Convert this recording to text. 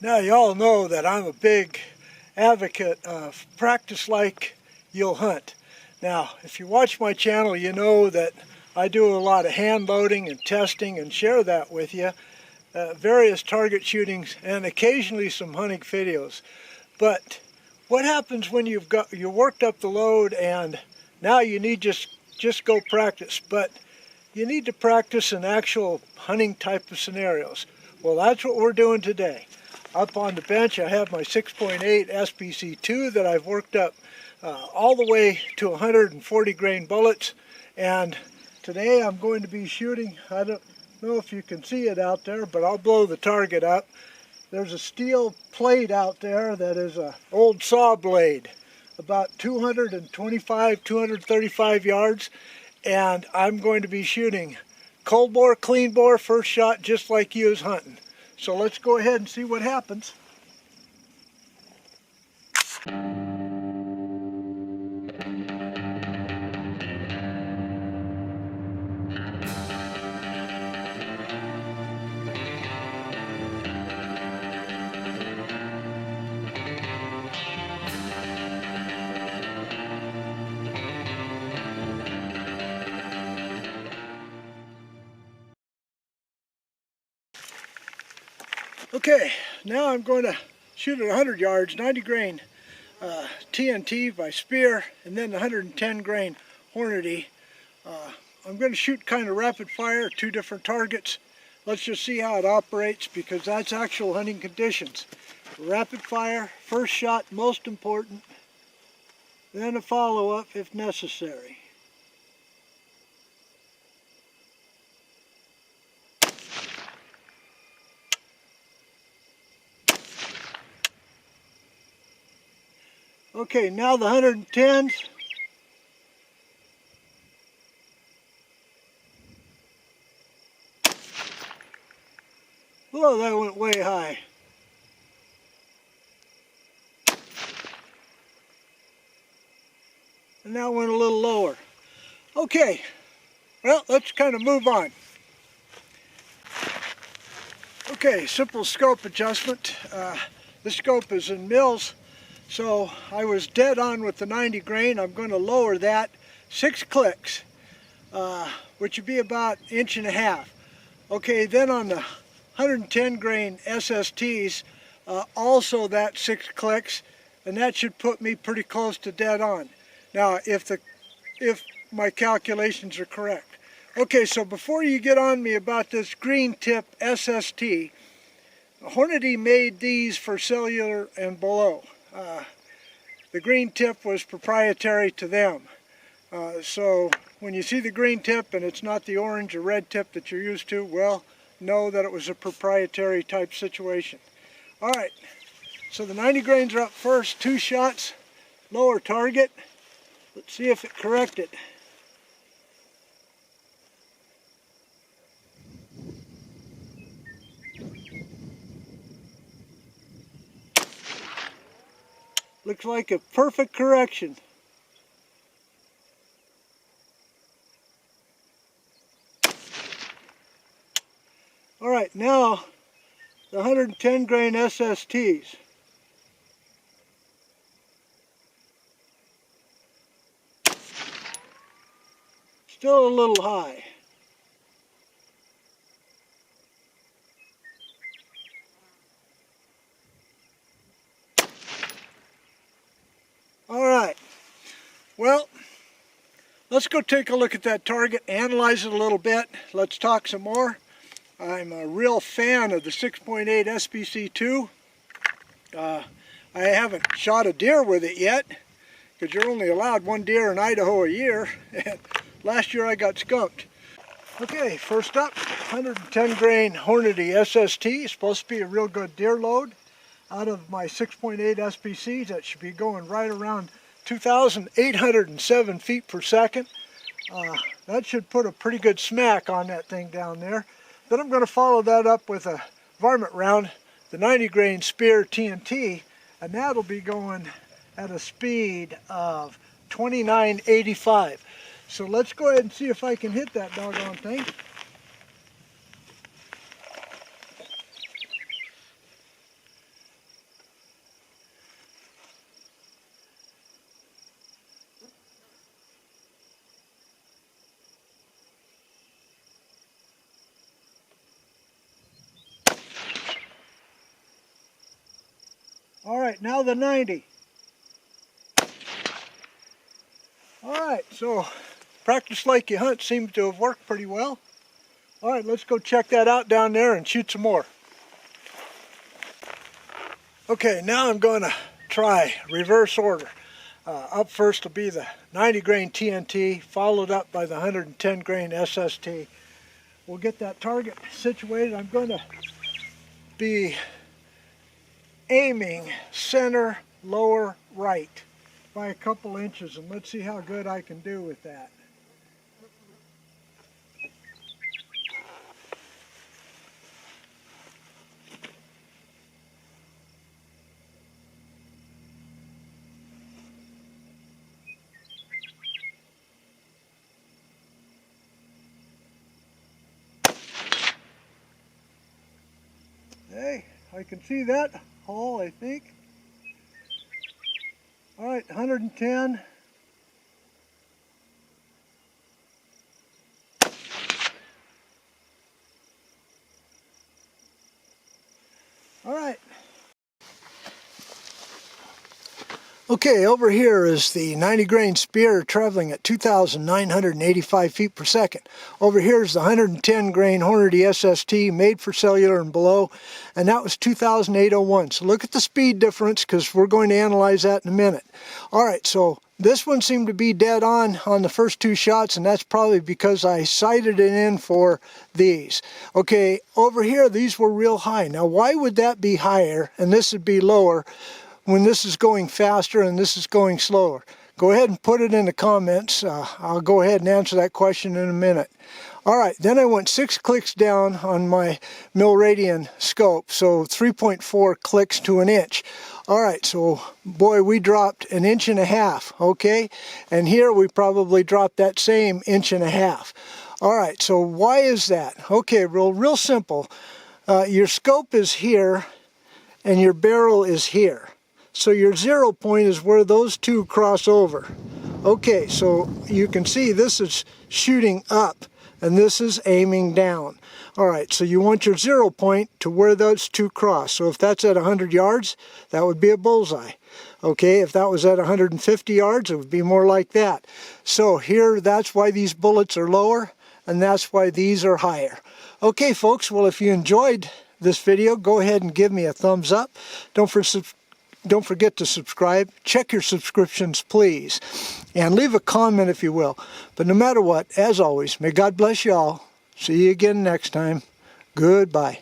Now you all know that I'm a big advocate of practice like you'll hunt. Now if you watch my channel you know that I do a lot of hand loading and testing and share that with you. Various target shootings and occasionally some hunting videos. But what happens when you worked up the load and now you need just go practice, but you need to practice in actual hunting type of scenarios? Well, that's what we're doing today. Up on the bench I have my 6.8 SPC II that I've worked up all the way to 140 grain bullets, and today I'm going to be shooting, I don't know if you can see it out there, but I'll blow the target up. There's a steel plate out there that is an old saw blade, about 225, 235 yards, and I'm going to be shooting cold bore, clean bore, first shot, just like you was hunting. So let's go ahead and see what happens. Okay, now I'm going to shoot at 100 yards, 90 grain TNT by Spear, and then 110 grain Hornady. I'm going to shoot kind of rapid fire, 2 different targets. Let's just see how it operates, because that's actual hunting conditions. Rapid fire, first shot most important, then a follow-up if necessary. Okay, now the 110s. Whoa, that went way high. And that went a little lower. Okay, well, let's kind of move on. Okay, simple scope adjustment. The scope is in mils. So I was dead on with the 90 grain. I'm going to lower that 6 clicks, which would be about 1.5 inches. Okay, then on the 110 grain SSTs, also that 6 clicks, and that should put me pretty close to dead on. Now, if my calculations are correct. Okay, so before you get on me about this green tip SST, Hornady made these for cellular and below. The green tip was proprietary to them. So when you see the green tip and it's not the orange or red tip that you're used to, well, know that it was a proprietary type situation. Alright, so the 90 grains are up first, 2 shots, lower target. Let's see if it corrected. Looks like a perfect correction. Alright, now the 110 grain SSTs. Still a little high. Alright, well, let's go take a look at that target, analyze it a little bit. Let's talk some more. I'm a real fan of the 6.8 SPC II. I haven't shot a deer with it yet, because you're only allowed 1 deer in Idaho a year, and last year I got skunked. Okay, first up, 110 grain Hornady SST, supposed to be a real good deer load. Out of my 6.8 SPCs, that should be going right around 2,807 feet per second. That should put a pretty good smack on that thing down there. Then I'm going to follow that up with a varmint round, the 90 grain Spear TNT, and that'll be going at a speed of 2985. So let's go ahead and see if I can hit that doggone thing. All right, now the 90. All right, so practice like you hunt seems to have worked pretty well. All right, let's go check that out down there and shoot some more. Okay, now I'm going to try reverse order. Up first will be the 90 grain TNT, followed up by the 110 grain SST. We'll get that target situated. I'm going to be aiming center lower right by a couple inches, and let's see how good I can do with that. Hey, I can see that hole, I think. All right, 110. All right. Okay, over here is the 90 grain spear traveling at 2,985 feet per second. Over here is the 110 grain Hornady SST made for cellular and below, and that was 2,801. So look at the speed difference because we're going to analyze that in a minute. All right, so this one seemed to be dead on the first two shots, and that's probably because I sighted it in for these. Okay, over here, these were real high. Now, why would that be higher and this would be lower when this is going faster and this is going slower? Go ahead and put it in the comments. I'll go ahead and answer that question in a minute. All right, then I went 6 clicks down on my Milradian scope, so 3.4 clicks to an inch. All right, so boy, we dropped 1.5 inches, okay? And here we probably dropped that same 1.5 inches. All right, so why is that? Okay, real simple. Your scope is here and your barrel is here. So your 0 point is where those two cross over. Okay, so you can see this is shooting up and this is aiming down. All right, so you want your 0 point to where those two cross. So if that's at 100 yards, that would be a bullseye. Okay, if that was at 150 yards, it would be more like that. So here, that's why these bullets are lower, and that's why these are higher. Okay, folks, well, if you enjoyed this video, go ahead and give me a thumbs up. Don't forget to subscribe. Check your subscriptions, please. And leave a comment if you will. But no matter what, as always, may God bless you all. See you again next time. Goodbye.